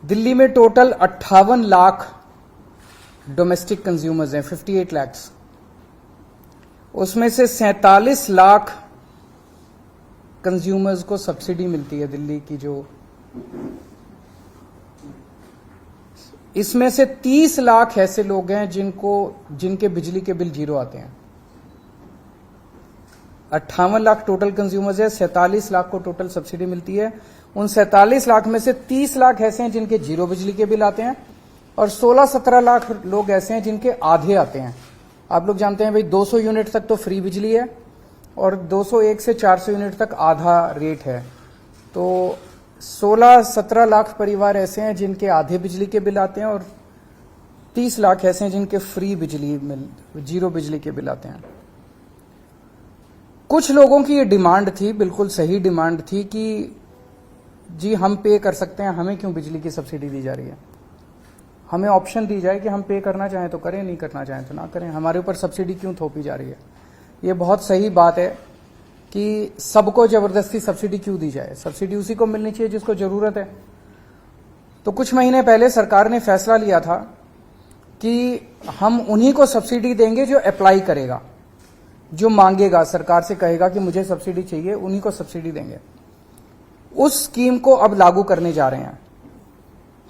दिल्ली में total 58 lakh domestic consumers हैं, 58 लैक्स। उसमें से 47 लाख कंज्यूमर्स को सब्सिडी मिलती है दिल्ली की। जो इसमें से 30 लाख ऐसे लोग हैं जिनके बिजली के बिल जीरो आते हैं। 58 लाख टोटल कंज्यूमर्स है, 47 लाख को टोटल सब्सिडी मिलती है। उन 47 लाख में से 30 लाख ऐसे हैं जिनके जीरो बिजली के बिल आते हैं और 16-17 लाख लोग ऐसे हैं जिनके आधे आते हैं। आप लोग जानते हैं भाई 200 यूनिट तक तो फ्री बिजली है और 201 से 400 यूनिट तक आधा रेट है। तो 16-17 लाख परिवार ऐसे हैं जिनके आधे बिजली के बिल आते हैं और 30 लाख ऐसे हैं जिनके फ्री बिजली जीरो बिजली के बिल आते हैं। कुछ लोगों की ये डिमांड थी, बिल्कुल सही डिमांड थी कि जी हम पे कर सकते हैं, हमें क्यों बिजली की सब्सिडी दी जा रही है। हमें ऑप्शन दी जाए कि हम पे करना चाहें तो करें, नहीं करना चाहें तो ना करें, हमारे ऊपर सब्सिडी क्यों थोपी जा रही है। ये बहुत सही बात है कि सबको जबरदस्ती सब्सिडी क्यों दी जाए। सब्सिडी उसी को मिलनी चाहिए जिसको जरूरत है। तो कुछ महीने पहले सरकार ने फैसला लिया था कि हम उन्हीं को सब्सिडी देंगे जो अप्लाई करेगा, जो मांगेगा, सरकार से कहेगा कि मुझे सब्सिडी चाहिए, उन्हीं को सब्सिडी देंगे। उस स्कीम को अब लागू करने जा रहे हैं।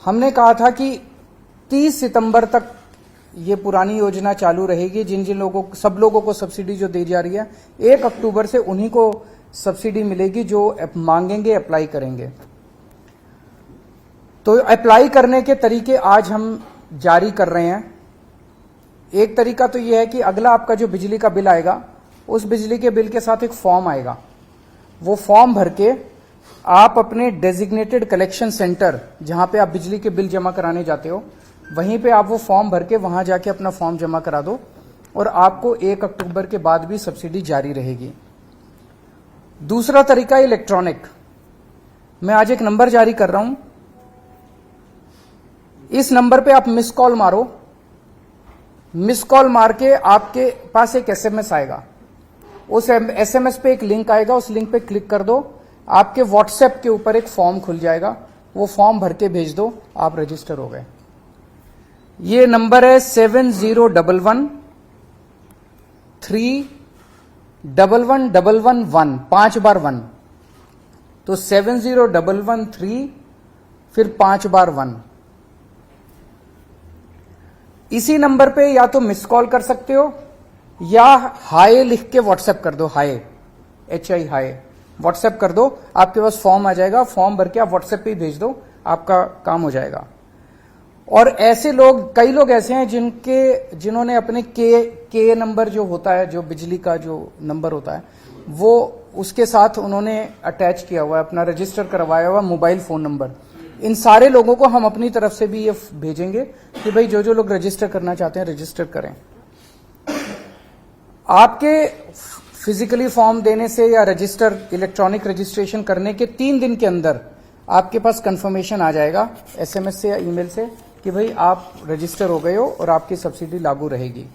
हमने कहा था कि 30 सितंबर तक ये पुरानी योजना चालू रहेगी। जिन जिन लोगों, सब लोगों को सब्सिडी जो दी जा रही है, 1 अक्टूबर से उन्हीं को सब्सिडी मिलेगी जो मांगेंगे, अप्लाई करेंगे। तो अप्लाई करने के तरीके आज हम जारी कर रहे हैं। एक तरीका तो यह है कि अगला आपका जो बिजली का बिल आएगा, उस बिजली के बिल के साथ एक फॉर्म आएगा। वो फॉर्म भर के आप अपने डेजिग्नेटेड कलेक्शन सेंटर, जहां पे आप बिजली के बिल जमा कराने जाते हो, वहीं पे आप वो फॉर्म भर के वहां जाके अपना फॉर्म जमा करा दो और आपको 1 अक्टूबर के बाद भी सब्सिडी जारी रहेगी। दूसरा तरीका इलेक्ट्रॉनिक। मैं आज एक नंबर जारी कर रहा हूं, इस नंबर पे आप मिस कॉल मारो। मिस कॉल मार के आपके पास एक एसएमएस आएगा। उस एसएमएस पे एक लिंक आएगा, उस लिंक पे क्लिक कर दो, आपके व्हाट्सएप के ऊपर एक फॉर्म खुल जाएगा, वो फॉर्म भर के भेज दो, आप रजिस्टर हो गए। ये नंबर है 7011311111, 5 बार 1, तो 70113 फिर 5 बार 1। इसी नंबर पे या तो मिस कॉल कर सकते हो या हाय लिख के व्हाट्सएप कर दो, हाय HI हाय व्हाट्सएप कर दो, आपके पास फॉर्म आ जाएगा। फॉर्म भर के आप व्हाट्सएप पे ही भेज दो, आपका काम हो जाएगा। और ऐसे लोग, कई लोग ऐसे हैं जिन्होंने अपने के नंबर जो होता है, जो बिजली का जो नंबर होता है, वो उसके साथ उन्होंने अटैच किया हुआ है, अपना रजिस्टर करवाया हुआ मोबाइल फोन नंबर। इन सारे लोगों को हम अपनी तरफ से भी ये भेजेंगे कि भाई जो जो लोग रजिस्टर करना चाहते हैं रजिस्टर करें। आपके फिजिकली फॉर्म देने से या रजिस्टर, इलेक्ट्रॉनिक रजिस्ट्रेशन करने के 3 दिन के अंदर आपके पास कंफर्मेशन आ जाएगा एसएमएस से या ईमेल से कि भाई आप रजिस्टर हो गए हो और आपकी सब्सिडी लागू रहेगी।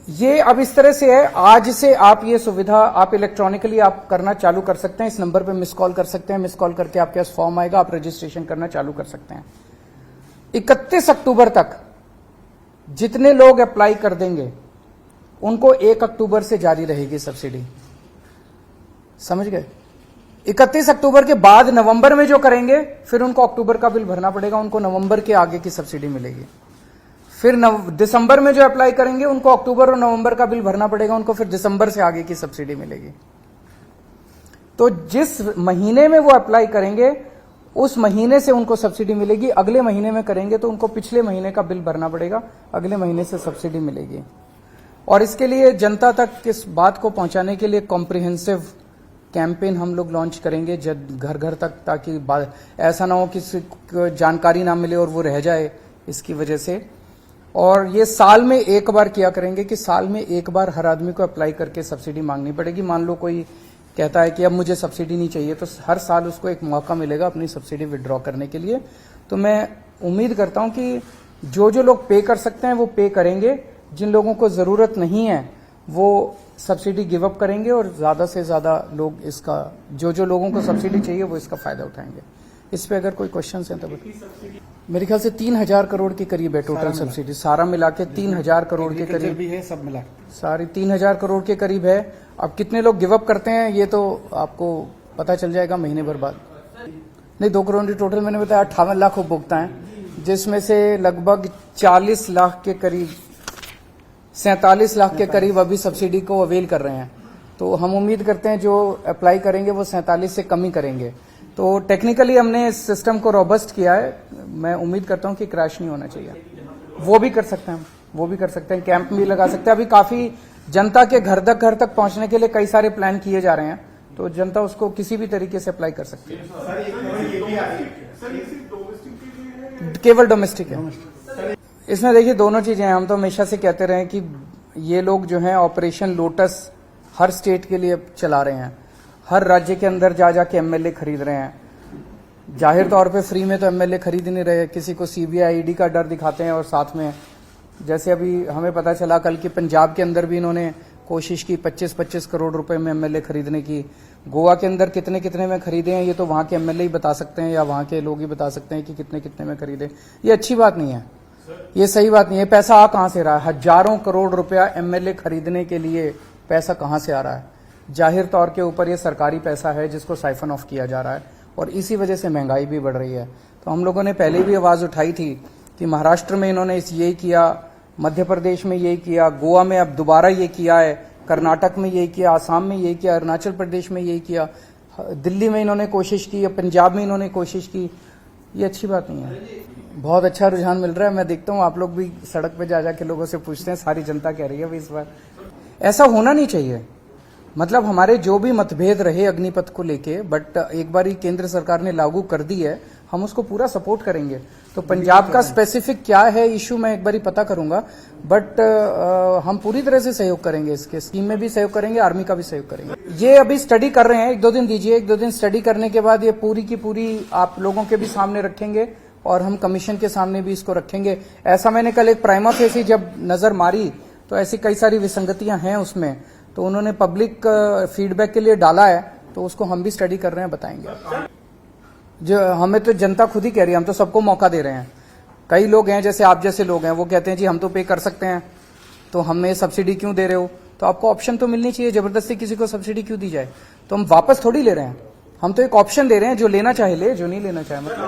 ये अब इस तरह से है, आज से आप ये सुविधा आप इलेक्ट्रॉनिकली आप करना चालू कर सकते हैं। इस नंबर पे मिस कॉल कर सकते हैं, मिस कॉल करके आपके पास फॉर्म आएगा, आप रजिस्ट्रेशन करना चालू कर सकते हैं। 31 अक्टूबर तक जितने लोग अप्लाई कर देंगे उनको 1 अक्टूबर से जारी रहेगी सब्सिडी। समझ गए? 31 अक्टूबर के बाद नवंबर में जो करेंगे फिर उनको अक्टूबर का बिल भरना पड़ेगा, उनको नवंबर के आगे की सब्सिडी मिलेगी। फिर दिसंबर में जो अप्लाई करेंगे उनको अक्टूबर और नवंबर का बिल भरना पड़ेगा, उनको फिर दिसंबर से आगे की सब्सिडी मिलेगी। तो जिस महीने में वो अप्लाई करेंगे उस महीने से उनको सब्सिडी मिलेगी। अगले महीने में करेंगे तो उनको पिछले महीने का बिल भरना पड़ेगा, अगले महीने से सब्सिडी मिलेगी। और इसके लिए जनता तक इस बात को पहुंचाने के लिए कॉम्प्रिहेंसिव कैंपेन हम लोग लॉन्च करेंगे घर घर तक, ताकि ऐसा ना हो किसी को जानकारी ना मिले और वो रह जाए इसकी वजह से। और ये साल में एक बार किया करेंगे कि साल में एक बार हर आदमी को अप्लाई करके सब्सिडी मांगनी पड़ेगी। मान लो कोई कहता है कि अब मुझे सब्सिडी नहीं चाहिए, तो हर साल उसको एक मौका मिलेगा अपनी सब्सिडी विड्रॉ करने के लिए। तो मैं उम्मीद करता हूं कि जो जो लोग पे कर सकते हैं वो पे करेंगे। जिन लोगों को जरूरत नहीं है वो सब्सिडी गिव अप करेंगे और ज्यादा से ज्यादा लोग इसका जो लोगों को सब्सिडी चाहिए वो इसका फायदा उठाएंगे। इस पे अगर कोई क्वेश्चन है तो मेरे ख्याल से 3,000 करोड़ के करीब है टोटल सब्सिडी, सारा मिला के 3,000 करोड़ के करीब भी है, सब मिला सारी 3,000 करोड़ के करीब है। अब कितने लोग गिव अप करते हैं ये तो आपको पता चल जाएगा महीने भर बाद। नहीं, 2 करोड़ की टोटल मैंने बताया 58 लाख उपभोक्ता हैं, जिसमें से लगभग 40 लाख के करीब 47 लाख के करीब अभी सब्सिडी को अवेल कर रहे हैं। तो हम उम्मीद करते हैं जो अप्लाई करेंगे वो 47 से कम ही करेंगे। तो टेक्निकली हमने इस सिस्टम को रोबस्ट किया है। मैं उम्मीद करता हूं कि क्रैश नहीं होना चाहिए। वो भी कर सकते हैं, वो भी कर सकते हैं, कैंप भी लगा सकते हैं। अभी काफी जनता के घर तक पहुंचने के लिए कई सारे प्लान किए जा रहे हैं, तो जनता उसको किसी भी तरीके से अप्लाई कर सकती है। केवल डोमेस्टिक है। इसमें देखिए दोनों चीजें हैं। हम तो हमेशा से कहते रहे कि ये लोग जो हैं ऑपरेशन लोटस हर स्टेट के लिए चला रहे हैं, हर राज्य के अंदर जा जाके एमएलए खरीद रहे हैं। जाहिर तौर पे फ्री में तो एमएलए खरीद नहीं रहे, किसी को सीबीआई ईडी का डर दिखाते हैं और साथ में जैसे अभी हमें पता चला कल कि पंजाब के अंदर भी इन्होंने कोशिश की 25-25 करोड़ रुपए में एमएलए खरीदने की। गोवा के अंदर कितने कितने में खरीदे हैं ये तो वहां के एमएलए ही बता सकते हैं या वहां के लोग ही बता सकते हैं कि कितने कितने में खरीदे। ये अच्छी बात नहीं है, ये सही बात नहीं है। पैसा आ कहां से रहा है? हजारों करोड़ रुपया एमएलए खरीदने के लिए पैसा कहां से आ रहा है? जाहिर तौर के ऊपर ये सरकारी पैसा है जिसको साइफन ऑफ किया जा रहा है और इसी वजह से महंगाई भी बढ़ रही है। तो हम लोगों ने पहले भी आवाज उठाई थी कि महाराष्ट्र में इन्होंने यही किया, मध्य प्रदेश में यही किया, गोवा में अब दोबारा ये किया है, कर्नाटक में यही किया, आसाम में यही किया, अरुणाचल प्रदेश में यही किया, दिल्ली में इन्होंने कोशिश की, पंजाब में इन्होंने कोशिश की। ये अच्छी बात नहीं है। बहुत अच्छा रुझान मिल रहा है। मैं देखता हूँ आप लोग भी सड़क पे जा जाके लोगों से पूछते हैं, सारी जनता कह रही है भाई इस बार ऐसा होना नहीं चाहिए। मतलब हमारे जो भी मतभेद रहे अग्निपथ को लेके, बट एक बार ही केंद्र सरकार ने लागू कर दी है, हम उसको पूरा सपोर्ट करेंगे। तो पंजाब का स्पेसिफिक क्या है इश्यू मैं एक बार ही पता करूंगा, बट हम पूरी तरह से सहयोग करेंगे। इसके स्कीम में भी सहयोग करेंगे, आर्मी का भी सहयोग करेंगे। ये अभी स्टडी कर रहे हैं, 1-2 दिन दीजिए। 1-2 दिन स्टडी करने के बाद ये पूरी की पूरी आप लोगों के भी सामने रखेंगे और हम कमीशन के सामने भी इसको रखेंगे। ऐसा मैंने कल एक प्राइमा फेसी जब नजर मारी तो ऐसी कई सारी विसंगतियां हैं उसमें, तो उन्होंने पब्लिक फीडबैक के लिए डाला है, तो उसको हम भी स्टडी कर रहे हैं, बताएंगे। जो हमें तो जनता खुद ही कह रही है, हम तो सबको मौका दे रहे हैं। कई लोग हैं जैसे आप जैसे लोग हैं, वो कहते हैं जी हम तो पे कर सकते हैं, तो हमें सब्सिडी क्यों दे रहे हो? तो आपको ऑप्शन तो मिलनी चाहिए, जबरदस्ती किसी को सब्सिडी क्यों दी जाए? तो हम वापस थोड़ी ले रहे हैं, हम तो एक ऑप्शन दे रहे हैं, जो लेना चाहे ले, जो नहीं लेना चाहे मतलब